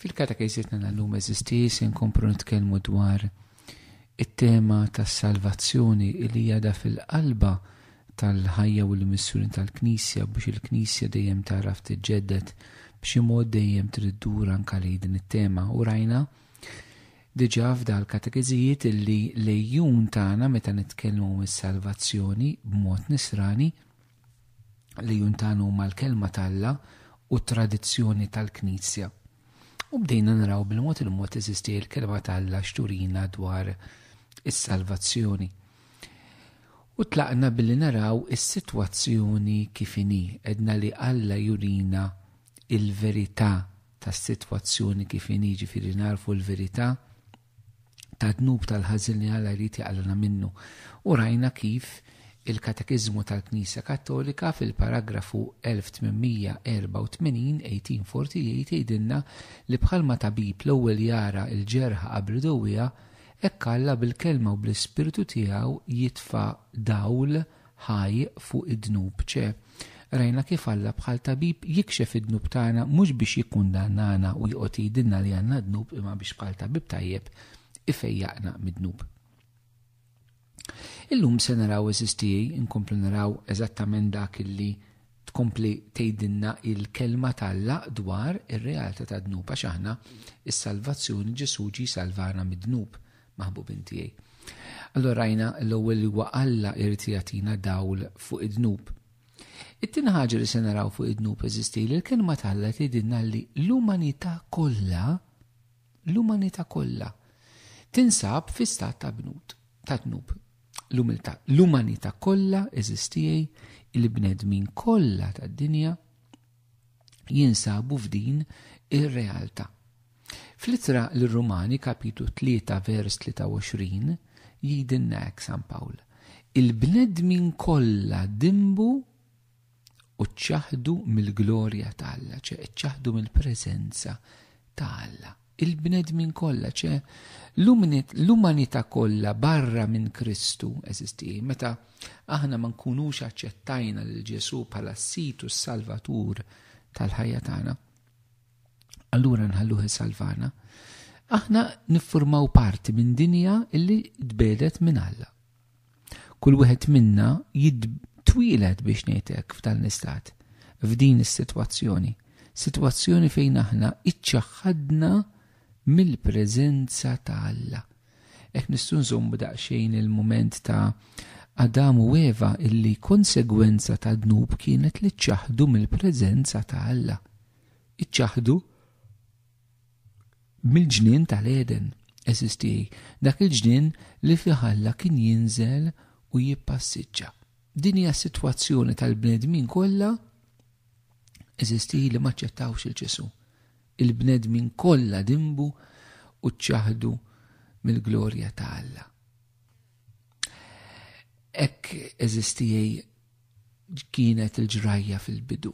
Fil-katekesietna l-lum eżisti se nkomplu nitkellmu dwar it-tema tas-salvazzjoni li jada fil-qalba tal-ħajja u l-missjoni tal-Knisja biex il-Knisja dejjem taraf tiġġedded b'xi mod dejjem triddur anke lejn din it-tema u rajna diġà f'dal-katekeżijiet li lejjun tagħna meta nitkellmu mis-salvazzjoni b'mod nisrani lejjun tagħna huma l-kelma tal-Alla u t-tradizzjoni tal-Knisja. U bdejna naraw bil-mod il-mod eżisti l-kelma tal-Alla xturina dwar is-salvazzjoni. U tlaqna billi naraw is-sitwazzjoni kif inhi, edna li Alla jurina il-verità tas-sitwazzjoni kif inhi, ġifieri narfu l-verità ta' dnub tal-ħażin li Alla jrid jaqalna minnu. U rajna kif il-Katekizmu tal-Knisja Kattolika fil-paragrafu 1848 jgħidilna li bħalma tabib l-ewwel jara l-ġerħa qabel dewwieha hekk Alla bil-kelma u bl-ispirtu tiegħu jitfa' dawl ħaj fuq id-dnub. Rajna kif Alla bħal tabib jikxef id-dnub tagħna mhux biex jikkundannana u jqgħod jgħidilna li għandna dnub imma biex bħal tabib tajjeb ifejjaqna mid-dnub. Illum se naraw eżistijaj, inkomplu naraw eżattament dak illi tkompli tgħidilna il-kelma tal-Alla dwar ir-realtà ta' dnub għax aħna is-salvazzjoni Ġesu ġie salvana mid-dnub maħbubin tiegħi. Allura rajna l-ewwel li huwa Alla irid jagħtina dawl fuq id-dnub. It-tieni ħaġa li se naraw fuq id-dnub eżisti li l-kelma tal-Alla tgħidilna li l-umanità kollha tinsab fi stat ta' dnub. L-umiltà. L-umanità kollha eżistijaj il-bnedmin kollha tad-dinja jinsabu f'din ir-realtà. Fl-ittra lir-Rumani kapitlu 3 vers 23 jgħidilna hekk San Pawl. Il-bnedmin kollha dimbu u ċċaħdu mill-glorja ta' Alla, ċċaħdu mill-preżenza ta' Alla. Il-bnedmin kollha l-umanità kollha barra minn Kristu eżisti. Meta aħna ma nkunux aċċettajna lil Ġesu bħala s-sit u s-salvatur tal-ħajja tagħna, allura nħalluh isalvana, aħna niffurmaw parti minn dinja illi tbedet minn Alla. Kull wieħed minna jitwieled biex ngħidlek f'dan l-istat, f'din is-sitwazzjoni fejn aħna iċċaħħadna mill-preżenza ta' Alla. Hekk nistgħu nżommu daqsxejn il-mument ta' Adam u Eva illi konsegwenza ta' dnub kienet li ċċaħdu mill-preżenza ta' Alla. Iċċaħdu mill-ġnien tal-Eden eżistijaj, dak il-ġnien li fih Alla kien jinżel u jippassiġġa. Din hija s-sitwazzjoni tal-bnedmin kollha eżistijaj li ma ċċettawx il-Ġesu. Il-bnedmin kollha dimbu u ċċaħdu mill-glorja ta' Alla. Hekk eżistijaj kienet il-ġrajja fil-bidu.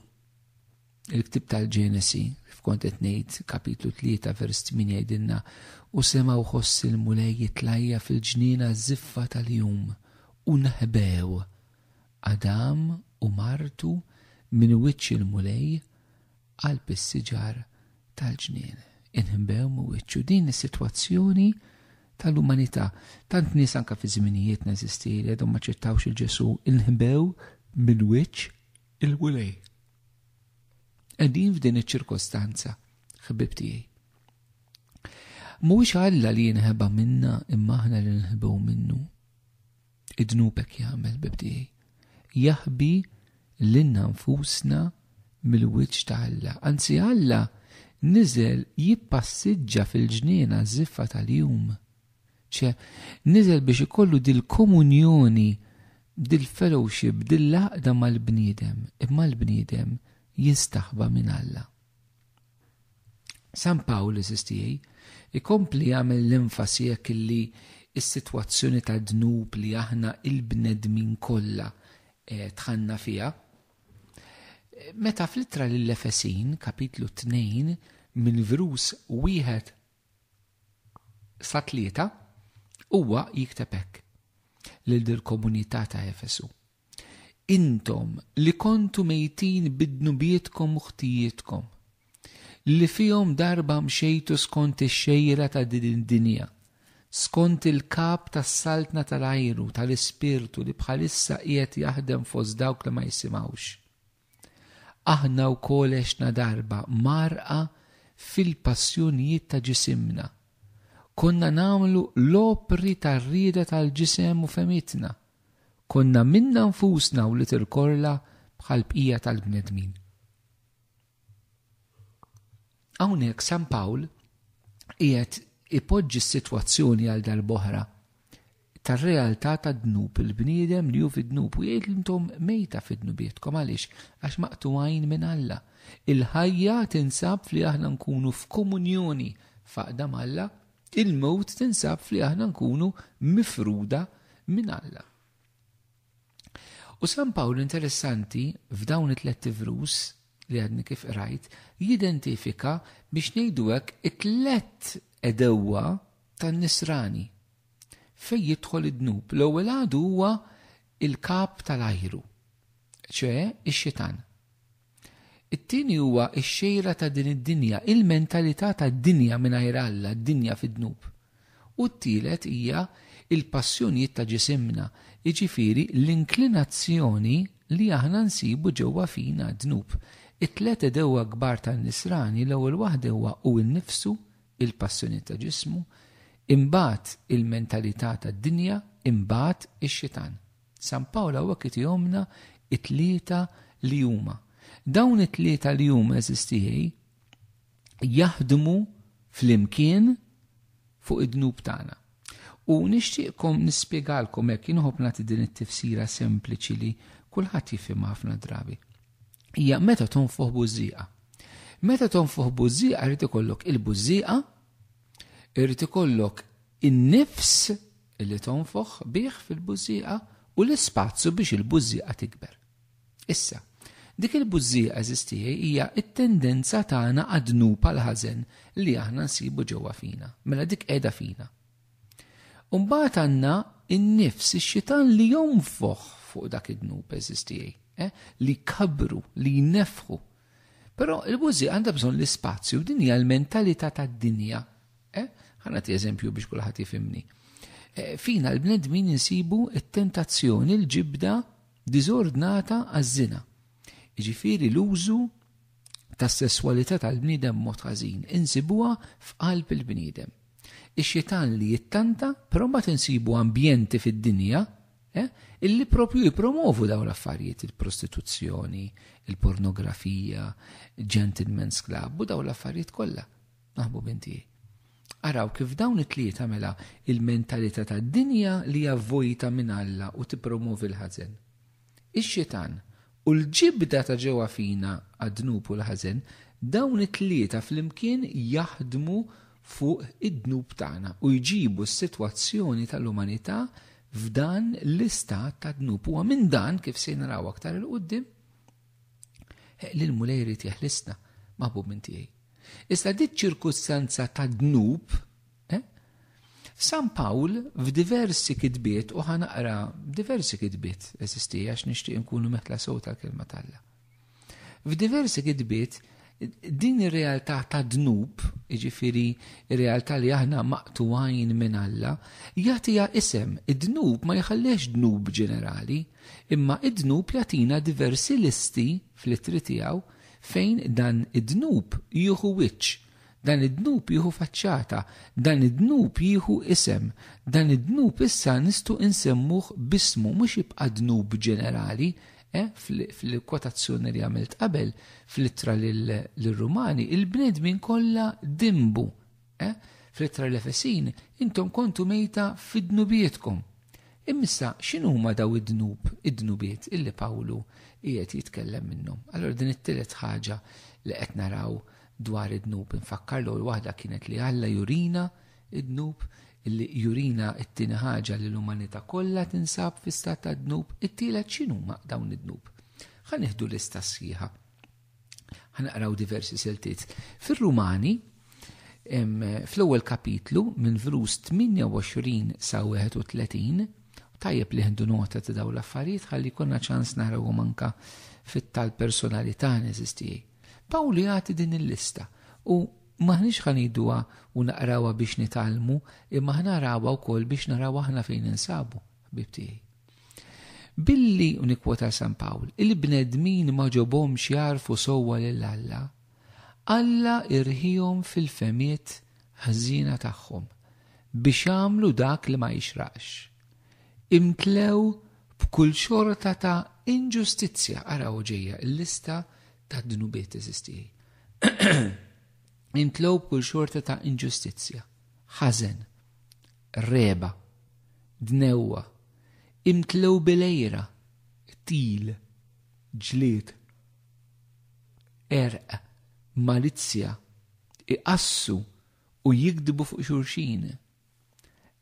Il-ktib tal-Ġenesi, f'kont qed ngħid kapitlu 3 vers 8 jgħidilna u semgħu ħoss il-mulej jitlajja fil-ġniena żiffa tal-jum u nħbew Adam u Martu minn wiċċ il-mulej qalb is-siġar tal-ġnien. Inħbew mu wiċċu din is-sitwazzjoni tal-umanità. Tant nies anke fi żminijietna eżisti li għadhom ma ċettawx il-Ġesu inħbew minn wiċċ il-mulej. Qegħdin f'din iċ-ċirkostanza, ħbieb tiegħi. Mhuwiex Alla li jinħeba minna imma aħna li nħbew minnu. Id-dnub hekk jagħmel ħbieb tiegħi. Jaħbi lilna nfusna mill-wiċċ ta' Alla. Anzi Alla niżel jippassiġġa fil-ġniena żiffa tal-jum. Niżel biex ikollu dil-komunjoni, dil-fellowship, dil-laqda mal-bniedem, imma l-bniedem jistaħba minn Alla. San Pawl eżistijaj ikompli jagħmel l-enfasi jekk illi s-sitwazzjoni ta' dnub li aħna il-bnedmin kollha tħanna fiha. Meta fl-ittra lill-Efesin kapitlu 2 minn verus 1 sa 3 huwa jikteb hekk lil dil-komunità ta' Efesu. Intom li kontu mejtin bid-dnubietkom u ħtijietkom li fihom darba mxejtu skont ix-xejra ta' din id-dinja, skont il-kap tas-saltna tal-ajru tal-ispirtu li bħalissa qiegħed jaħdem fost dawk li ma jisimgħux. Aħna wkoll għexna darba marqa fil-passjonijiet ta' ġisimna. Konna nagħmlu l-opri tar-rieda tal-ġisem u femitna. Konna minna nfusna u li tirkorla bħal bqija tal-bnedmin. Hawnhekk San Pawl qiegħed ipoġġi s-sitwazzjoni għal darb'oħra tar-realtà tad-dnub, il-bniedem li hu fid-dnub u jgħid intom mejta fid-dnubietkom għaliex għax maqtugħin minn Alla. Il-ħajja tinsab fli aħna nkunu f'komunjoni faqda mal-Alla, il-mewt tinsab fli aħna nkunu mifruda minn Alla. U San Pawl interessanti f'dawn it-tlet vrus li għadni kif rajt jidentifika biex ngħidu hekk it-tlet edewwa tan-nisrani fejn jidħol id-dnub. L-ewwel għadu huwa il-kap tal-ajru, ċe ix-xitan. It-tieni huwa x-xejra ta' din id-dinja, il-mentalità tad-dinja mingħajr Alla, d-dinja fid-dnub. U t-tielet hija il-passjonijiet ta' ġisimna, jiġifieri l-inklinazzjoni li aħna nsibu ġewwa fina dnub. It-tlet edewwa kbar tan-nisrani l-ewwel waħda huwa hu nnifsu, il-passjonijiet ta' ġismu, imbagħad il-mentalità tad-dinja, imbagħad ix-xitan. San Pawl hawnhekk itihomna it-tlieta li huma. Dawn it-tlieta li huma eżistijej jaħdmu flimkien fuq id-dnub tagħna. U nixtieqkom nispjegalkom hekk inħobb nagħti din it-tifsira sempliċi li kulħadd jifhimha ħafna drabi. Hija meta tonfoħ bużieqa. Meta tonfoħ bużieqa irid ikollok il-bużieqa, irid ikollok in-nifs li tonfoħ bih fil-bużieqa u l-ispazju biex il-bużieqa tikber. Issa, dik il-bużieqa eżistijej hija t-tendenza tagħna għad-dnub għall-ħażen li aħna nsibu ġewwa fina, mela dik qiegħda fina. U mbagħad għandna in-nifs ix-xitan li jonfoħ fuq dak id-dnub eżistijej, li kabru, li jnefħu. Però il-bużieqa għandha bżonn l-ispazju, din hija l-mentalità tad-dinja. Ħanati eżempju biex kulħadd jifhimni. Fina l-bnedmin insibu t-tentazzjoni l-ġibda diżordnata għaż-żina. Jiġifieri l-użu tas-sesswalità tal-bniedem mod ħażin insibuha f'qalb il-bniedem. Ix-xitan li jittanta, però mbagħad insibu ambjenti fid-dinja illi propju jippromovu dawn l-affarijiet, il-prostituzzjoni, il-pornografija, gentleman's club u dawn l-affarijiet kollha. Naħbu binti. Araw kif dawn it-tlieta mela il-mentalità tad-dinja li avvojta minn Alla u tippromovi l-ħażen. Ix-xitan u l-ġibda ta' ġewwa fina għad-dnub u l-ħażen dawn it-tlieta flimkien jaħdmu fuq id-dnub tagħna u jġibu s-sitwazzjoni tal-umanità f'dan l-istat ta' dnub. Huwa minn dan kif se naraw aktar il-qudiem l-mulej jrid jeħlisna maħbub minn tiegħi. Issa dit ċirkustanza ta' dnub, San Pawl f'diversi kitbiet u ħanaqra diversi kitbiet eżisti għax nixtieq nkunu meħla sew tal-kelma talla. F'diversi kitbiet din ir-realtà ta' dnub, jiġifieri ir-realtà li aħna maqtuwajn minn Alla, jagħtiha isem. Id-dnub ma jħallix dnub ġenerali, imma id-dnub jagħtina diversi listi fl-ittri tiegħu fejn dan id-dnub jieħu wiċċ, dan id-dnub jieħu faċċata, dan id-dnub jieħu isem, dan id-dnub issa nistgħu insemmuh bismu mhux jibqa' dnub ġenerali, fil-kwotazzjoni li għamilt qabel fl-ittra lir-Rumani il-bnedmin kollha dimbu. Fl-ittra l-Efesin intom kontu mejta fid-dnubietkom. Imissa x'inhuma daw id-dnubiet illi Pawlu qiegħed jitkellem minnhom. Allura din it-tielet ħaġa li qed naraw dwar id-dnub infakkarlu l-waħda kienet li Alla jurina id-dnub, illi jurina t-tieni ħaġa li l-umanità kollha tinsab fi stat ta' dnub, it-tielet x'inhuma dawn id-dnub. Ħa nieħdu lista sħiħa. Ħa naqraw diversi siltiet. Fir-Rumani fl-ewwel kapitlu minn vrus 28 sa 31 tajjeb li ħindu nota ta' dawn l-affarijiet ħalli jkollna ċans narawhom anke fit-tal personalità neżistijej. Pawlu jagħti din il-lista U maħniex ħaniduha u naqrawha biex nitalmu, imma ħnarawha wkoll biex naraw aħna fejn insabu, ħbib tiegħi. Billi unikwota San Pawl, il-bnedmin ma ġobhomx jarfu sewwa lil Alla, Alla irħihom fil-femiet ħażina tagħhom biex jagħmlu dak li ma jixraqx. Imtlew b'kull xorta ta' inġustizzja, araw ġejja il-lista ta' dnubiet eżistiji. Imtlew b'kull xorta ta' inġustizzja, ħażen, reba, dnewwa, imtlew bil-ejra, til, ġlied, erq, malizzja, iqassu u jikdbu fuq xulxin,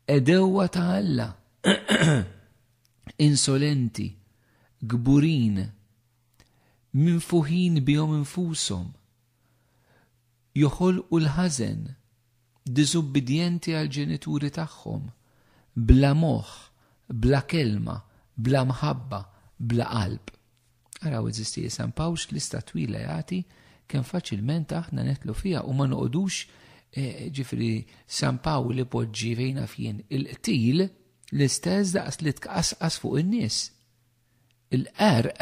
edewwa ta' Alla, insolenti, gburin, minfuħin bihom infushom, joħolqu l-ħażen, diżubbidjenti għal ġenituri tagħhom, bla moħħ, bla kelma, bla mħabba, bla qalb. Araw eżisti San Pawl lista twila jagħti kemm faċilment aħna netlu fiha u ma noqogħdux ġifri San Pawl li poġġi fejna fien il-qtil l-istess daqs li tqasqas fuq in-nies. Il-qerq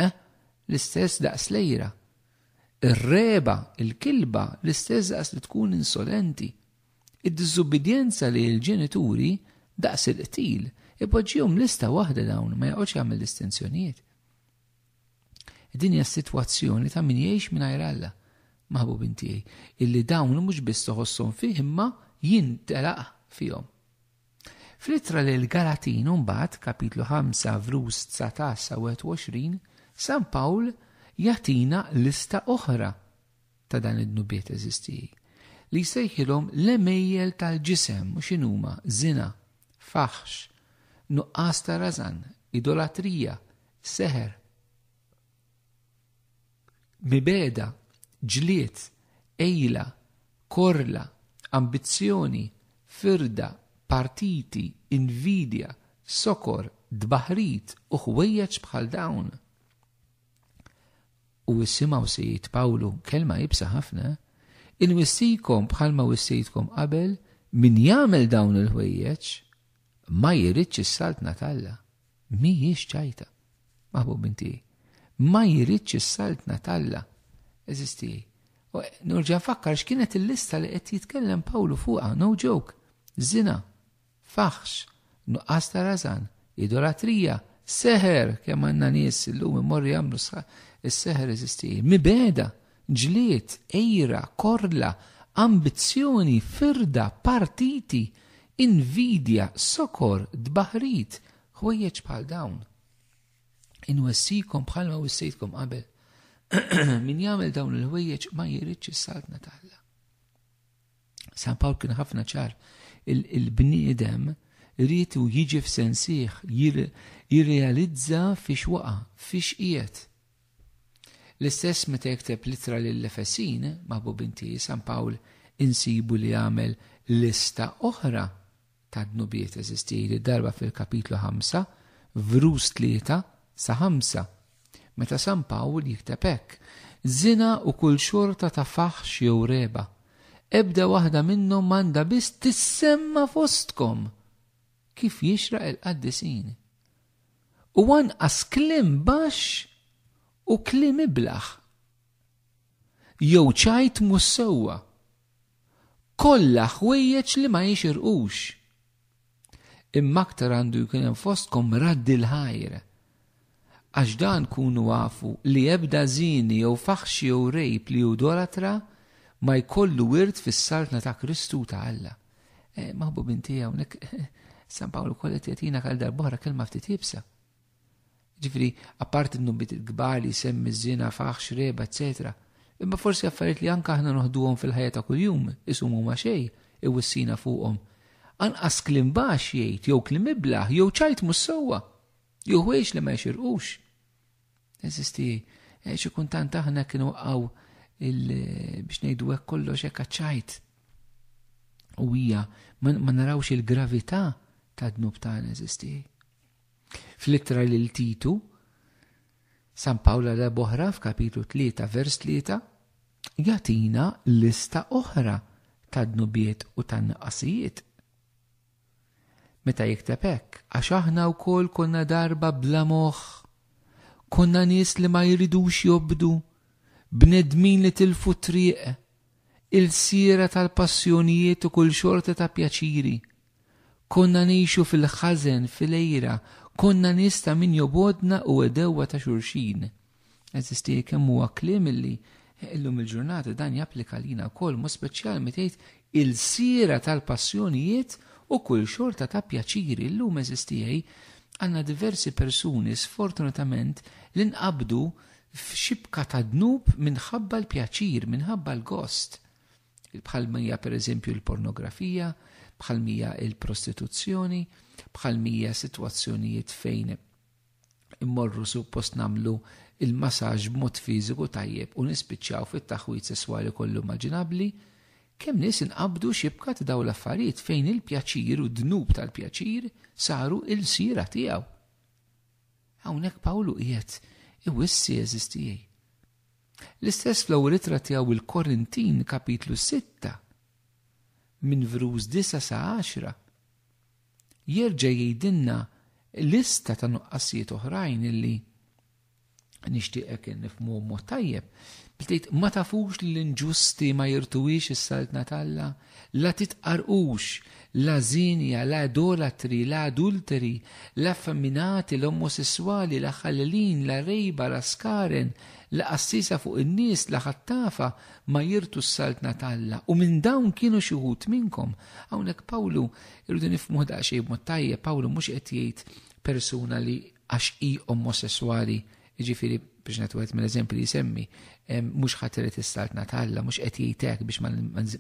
l-istess daqs lejra. Ir-reba, il-kilba l-istess daqs li tkun insolenti. Id-diżubbidjenza li l-ġenituri daqs il-qtil ipoġġihom lista waħda dawn ma jaqgħodx jagħmel distinzjonijiet. Din hija s-sitwazzjoni ta' min jgħix mingħajr Alla, maħbubin tiegħi, illi dawn mhux biss toħosshom fih imma jintelaq fihom. Fl-ittra lil Galatin mbagħad kapitlu 5 vrus 19 sa 21 San Pawl jagħtina lista oħra ta' dan id-dnubiet eżistiji li jsejħilhom l-emejjel tal-ġisem u x'inhuma żina, faħx, nuqqas ta' rażan, idolatrija, seħer, mibeda, ġlied, ejla, korla, ambizzjoni, firda, partiti, invidja, sokor, dbaħrit u ħwejjeġ bħal dawn. U issimaw sejjid Pawlu kelma jibsa ħafna, inwissikom bħalma wissejtkom qabel min jagħmel dawn il-ħwejjeġ ma jridx is-saltna tal-Alla. Mhijiex ċajta. Maħbub inti. Ma jridx is-saltna tal-Alla. Eżisti. Nurġa' nfakkar x'kienet il-lista li qed jitkellem Pawlu fuqha, no joke. Żina, faħx, nuqqas ta' rażan, idolatrija, seħer kemm għandna nies illum imorru jagħmlu is-seħer eżisti. Mibeda, ġlied, ejra, korla, ambizzjoni, firda, partiti, invidja, sokor, dbaħrit, ħwejjeġ bħal dawn. Inwessikom bħalma wissejtkom qabel. Min jagħmel dawn il-ħwejjeġ ma jridx is-saltna tal-Alla. San Pawl kien ħafna ċar il-bniedem irid jiġi f'sensieħ, jirrealizza fiex waqa', fiex qiegħed. L-istess meta jekteb littra lill-Efesin maħbub inti San Pawl insibu li jagħmel lista oħra ta' dnubiet eżistiri darba fil-kapitlu 5 vrus 3 sa 5 meta San Pawl jikteb hekk: żina u kull xorta ta' faħx jew reba, ebda waħda minnhom m'għandha biss tissemma fostkom kif jixraq il-qaddisin. U anqas kliem baxx u kliem iblaħ. Jew ċajt mhux sewwa. Kollha ħwejjeġ li ma jixirqux. Imma aktar għandu jkun hemm fostkom raddi l-ħajr. Għax dan kunu għafu li ebda żini jew faħxi jew rejb li idolatra ma jkollu wirt fis-saltna ta' Kristu ta' Alla. Maħbub inti hawnhekk San Pawl ukoll qed jagħtina għal darb'oħra kelma ftit jibsa. Ġifri, apart n-nubiet il-kbar li semmi żina, faħx, reba, eccetera. Imma forsi affarijiet li anke aħna noħduhom fil-ħajja ta' kuljum isumu ma' xejn iwissina fuqhom. Anqas kliem baxx jgħid jew kliem iblaħ jew ċajt mhux sewwa, jew ħwejjeġ li ma jxirqux. Eżisti, xi kuntant aħna kienu waqgħu biex ngħidu hekk kollox hekk ċajt. U hija ma narawx il-gravità ta' dnub tagħna eżisti. Fl-ittra lil Titu, San Pawl għal boħra f'kapitlu 3 vers 3 jatina lista oħra ta' dnubiet u ta' naqasijiet. Meta jikteb hekk, għax aħna wkoll konna darba bla moħħ, konna nies li ma jridux jobdu, bnedmin li tilfu triq, il-sira tal-passjonijiet u kull xorta ta' pjaċiri. Konna ngħixu fil-ħażen, fil-ejra, konna nies ta' min jobodna u edewwa ta' xulxin. Eżisti kemm huwa kliem illi illum il-ġurnata dan japplika lina wkoll, mhux speċjalment jgħid il-sira tal-passjonijiet u kull xorta ta' pjaċiri. Illum eżistijaj għandna diversi persuni sfortunatament li nqabdu f'xibka ta' dnub minħabba l-pjaċir, minħabba l-gost. Bħal mija per eżempju l-pornografija, bħal mija il-prostituzzjoni, bħal mija situazzjonijiet fejn immorru suppost namlu il-massaġ b'mod fiżiku tajjeb u nispiċċaw fit-taħwit sesswali kollu immaġinabbli. Kemm nies inqabdu xibka ta' dawn l-affarijiet fejn il-pjaċir u d-dnub tal-pjaċir saru il-sira tiegħu. Hawnhekk Pawlu qiegħed iwissi eżistijaj. L-istess fl-ewwel ittra tiegħu il-Korintin kapitlu 6 minn verus 9 sa 10 jerġa' jgħidilna lista ta' nuqqasijiet oħrajn illi nixtieqek nifhmu mod tajjeb. Btejt ma tafux li l-inġusti ma jirtuwix is-saltna talla, la titqarqux, la zinja, la idolatri, la adulteri, la femminati, l-omosessuali, la ħallelin, la rejba, la skaren, la qassisa fuq in-nies, la ħattafa ma jirtu s-saltna talla. U minn dawn kienu xi wħud minnkom. Hawnhekk Pawlu irridu nifhmu daqsxejn b'mod tajjeb, Pawlu mhux qed jgħid persuna li għax hi omosessuali, jiġifieri biex nagħtu minn eżempju li jsemmi, mhux ħatiret is-saltna talla, mhux qed jgħidlek biex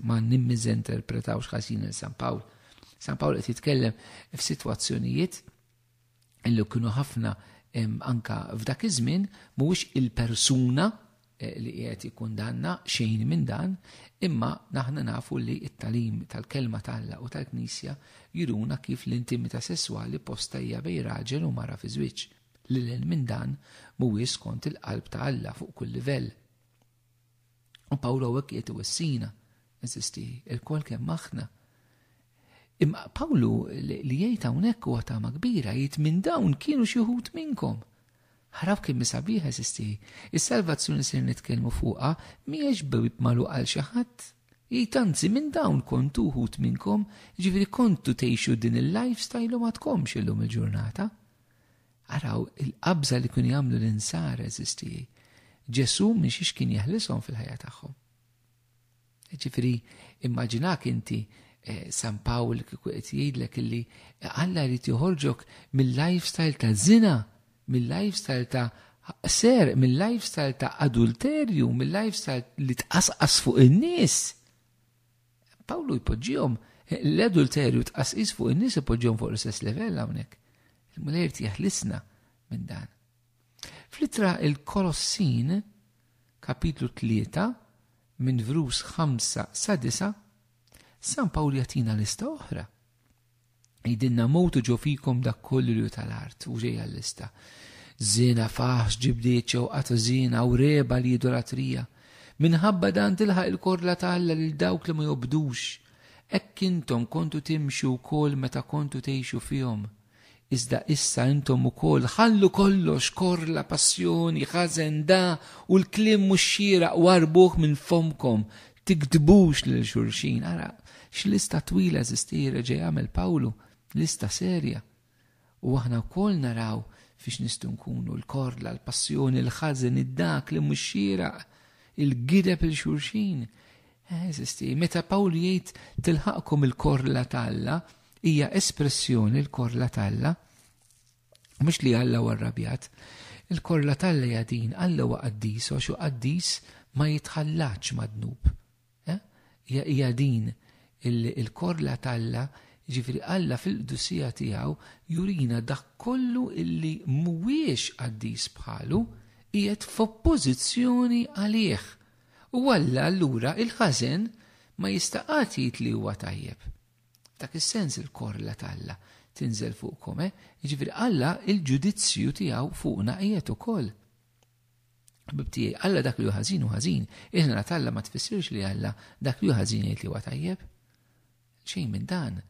ma nimmiżinterpretawx ħażin il San Pawl. San Pawl qed jitkellem f'sitwazzjonijiet illi kienu ħafna anka f'dak iż-żmien mhuwiex il-persuna li qiegħed jikkundanna xejn minn dan, imma naħna nafu li t-talim tal-kelma talla u tal-Knisja juruna kif l-intimità sesswali posta hija bejn raġel u mara fi żwieġ. Lil minn dan mhuwiex skont il-qalb ta' Alla fuq kull livell. U Pawlu hekk qiegħed iwessina, eżisti il-kol kemm aħna. Imma Pawlu li jgħid hawnhekk huwa tama kbira, jgħid minn dawn kienu xi wħud minnkom. Ħarab kemm sabiħ eżisti, is-salvazzjoni se nitkellmu fuqha mhijiex bib magħluq għal xi ħadd. Jgħid anzi minn dawn kontu wħud minnkom, ġifieri kontu tgħixu din il-lifestyle u ma tkomx illum il-ġurnata. Araw il-qabża li kienu jagħmlu l-insar eżistijaj. Ġesu minn xiex kien jeħlishom fil-ħajja tagħhom. Ġifieri immaġinak inti San Pawl kieku qed jgħidlek illi Alla jrid joħorġok mill-lifestyle ta' żina, mill-lifestyle ta' ser, mill-lifestyle ta' adulterju, mill-lifestyle li tqasqas fuq in-nies. Pawlu jpoġġihom l-adulterju tqasqis fuq in-nies ipoġġihom fuq l-istess livell hawnhekk. Il-mulejr jaħlisna minn dan. Fl-ittra il-Kolossin, kapitlu 3, minn verus 5 sa 9, San Pawl jagħtina lista oħra. Jgħidilna motu ġo fikom dak kollu li tal-art, u ġejja l-lista. Żina, faħx, ġibdiet, ċewqat żina u reba li idolatrija. Minħabba dan tilħaq il-korla ta' Alla lil dawk li ma jobdux. Hekk intom kontu timxu wkoll meta kontu tgħixu fihom. Iżda issa intom ukoll ħallu kollox, korla, passjoni, ħażen da u l-kliem mhux xieraq warbuh minn fomkom, tikdbux lil xulxin. Ara, x'lista twila eżistira ġej jagħmel Pawlu, lista serja. U aħna wkoll naraw fiex nistgħu nkunu l-korla, l-passjoni, l-ħażen, id-dak li mhux xieraq, il-gideb il-xulxin. Eżisti, meta Pawlu jgħid tilħaqkom il-korla ta' Alla, hija espressjoni l-korla Alla, mhux li Alla huwa rrabjat. Il-korla Alla hija din, Alla huwa qaddis, u għaxu qaddis ma jitħallax madnub. Hija din il-korla Alla, ġifieri Alla fil-qdusija tiegħu jurina dak kollu illi mhuwiex qaddis bħalu qiegħed f'oppożizzjoni għalih. U Alla allura il-ħażen ma jistaqat jgħid li huwa tajjeb. Dak is-sens il-korla Alla tinżel fuqkom, ġifieri Alla il-ġudizzju tiegħu fuqna qiegħed ukoll. Bibti, Alla dak li hu ħażin u ħażin. Iħna Alla ma tfissirx li Alla dak li hu ħażin jgħid li huwa tajjeb. Xejn minn dan.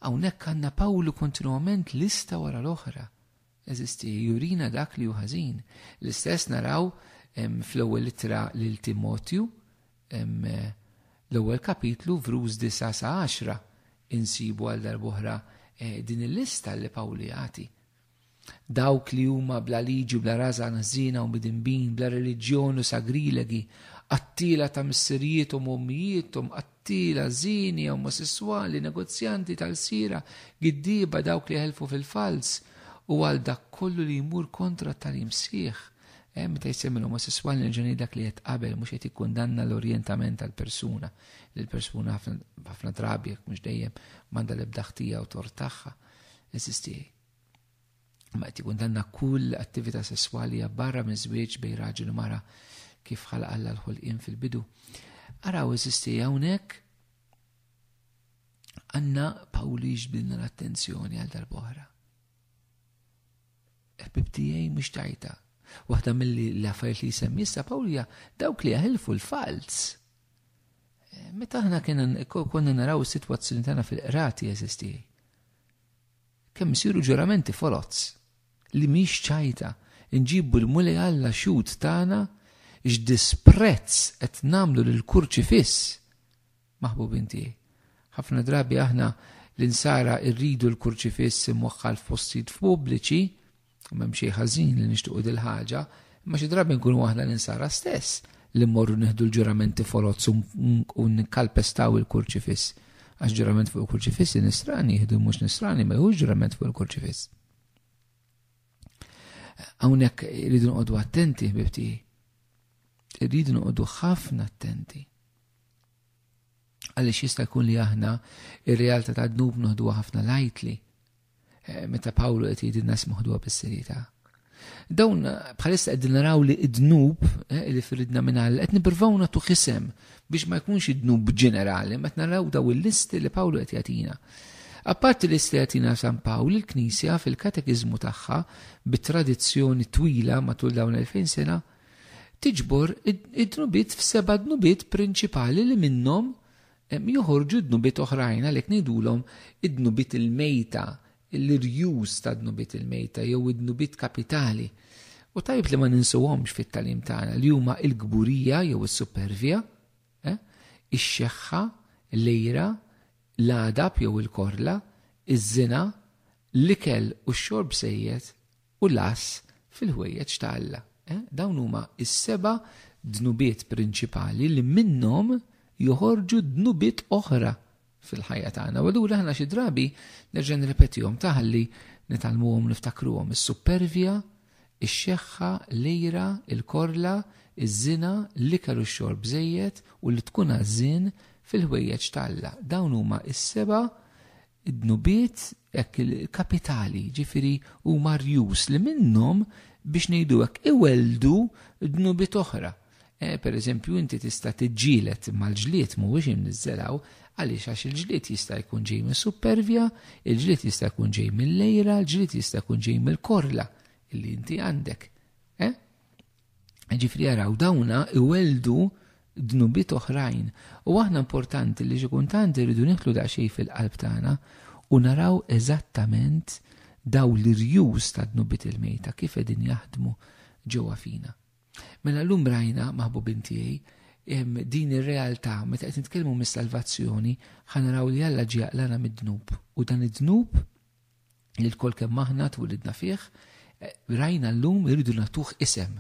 Hawnhekk għandna Pawlu kontinwament lista wara l-oħra. Eżisti, jurina dak li hu ħażin. L-istess naraw fl-ewwel littra lil Timotju, l-ewwel kapitlu vruż 9-10 insibu għal darb'oħra din il-lista li Pawlu jagħti. Dawk li huma bla liġi, bla rażan ħżina u bidinbin, bla reliġjon u sagrilegi, qattila ta' missirietom u ommijietom, qattila, żini, omosessuali, negozjanti tal-sira, giddiba dawk li ħelfu fil-fals u għal dak kollu li jmur kontra tal-imsieħ. Meta jsemmi l-omosessuali nġani dak li jitqabel mhux qed jikkundanna l-orjentament tal-persuna. L-persuna ħafna drabi mhux dejjem m'għandha l-ebda ħtija u tort tagħha. Eżisti. Ma qed jikkundanna kull attività sesswali barra minn żwieġ bejn raġel u mara kif ħalaq Alla l-ħolqien fil-bidu. Araw eżisti hawnhekk għandna Pawlu jiġbdilna l-attenzjoni għal darb'oħra. Bibtijaj mhux tajta. Waħda mill-affarijiet li jsemmi issa Pawlu dawk li jaħilfu l-fals. Meta aħna konna naraw is-sitwazzjoni tagħna fil-qrati eżisti. Kemm isiru ġuramenti folozz li mhix ċajta, nġibu l-muli Alla xut tagħna x'disprezz qed nagħmlu lill-kurċifiss. Maħbubin tiegħi. Ħafna drabi aħna l-insara rridu l-kurċifiss imwaħħal f'postijiet pubbliċi, m'hemm xejn ħażin li nixtiequ dil-ħaġa, imma xi drabi nkunu aħna l-insara stess li mmorru nieħdu l-ġuramenti folozz u nikkalpestaw il-kurċifiss. Għax ġurament fuq il-kurċifiss nisrani jieħdu mhux nisrani ma jħux ġurament fuq il-kurċifiss. Hawnhekk irridu noqogħdu attenti bibti. Irridu noqogħdu ħafna attenti. Għaliex jista' jkun li aħna ir-realtà ta' dnub noħduha ħafna lightly. Meta Pawlu qed jgħidilna smuħduha bis-serjetà. Dawn bħalissa qegħdin naraw li id-dnub li firridna minn Alla qed nippruvaw nagħtu ħisem biex ma jkunx id-dnub ġenerali, ma naraw daw il-listi li Pawlu qed jagħtina. Apparti l-listi jagħtina San Pawlu, il-Knisja fil-katekiżmu tagħha bit-tradizzjoni twila matul dawn 2000 sena tiġbor id-dnubiet f'seba' dnubiet prinċipali li minnhom joħorġu dnubiet oħrajn għalhekk ngħidulhom id-dnubiet il-mejta, l-irjus ta' dnubiet il-mejta jew id-dnubiet kapitali. U tajb li ma ninsuhomx fit-talim tagħna li huma l-gburija jew is-supervja, ix-xeħħa, l-lejra, l-għadab jew il-korla, iż-żina, l-ikel u x-xorb sejjed u l-as fil-ħwejjeġ ta' Alla. Dawn huma is-seba' dnubiet prinċipali li minnhom joħorġu dnubiet oħra fil-ħajja tagħna. U allura aħna xi drabi nerġa' nirrepetihom taħalli nitalmuhom niftakruhom is-supervja, ix-xeħħa, l-lejra, il-korla, iż-żina, l-ikel u x-xorb żejjed u li tkun għażin fil-ħwejjeġ ta' Alla. Dawn huma s-seba' dnubiet kapitali, ġifieri huma rjus li minnhom biex ngħidu hekk iweldu dnubiet oħra. Per eżempju, inti tista' tiġġieled mal-ġlied mhuwiex imniżżelaw għaliex għax il-ġlied jista' jkun ġej mis-supervja, il-ġlied jista' jkun ġej mill-lejra, il-ġlied jista' jkun ġej mill-korla illi inti għandek. Ġifieri jaraw dawna iweldu dnubiet oħrajn. U aħna importanti li xi kultant irridu nieħdu daqsxejn fil-qalb tagħna u naraw eżattament daw l-irjus ta' dnubiet il-mejta kif qegħdin jaħdmu ġewwa fina. Mela llum rajna maħbubin tiegħi din ir-realtà meta qed nitkellmu mis-salvazzjoni ħanaraw li Alla ġie jaqlana mid-dnub u dan id-dnub li l-kol kemm aħna twilidna fih rajna llum irridu nagħtuh isem.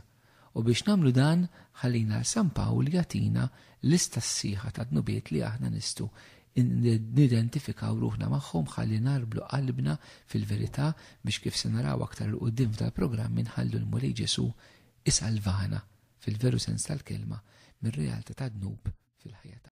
U biex nagħmlu dan ħallina San Pawlu jagħtina lista sħiħa ta' dnubiet li aħna nistgħu nidentifikaw ruħna magħhom ħalli narblu qalbna fil-verità biex kif se naraw aktar il qudiem tal-programm inħallu l-Mulej Ġesu isalvana fil-veru sens tal-kelma mir-realtà ta' dnub fil-ħajja.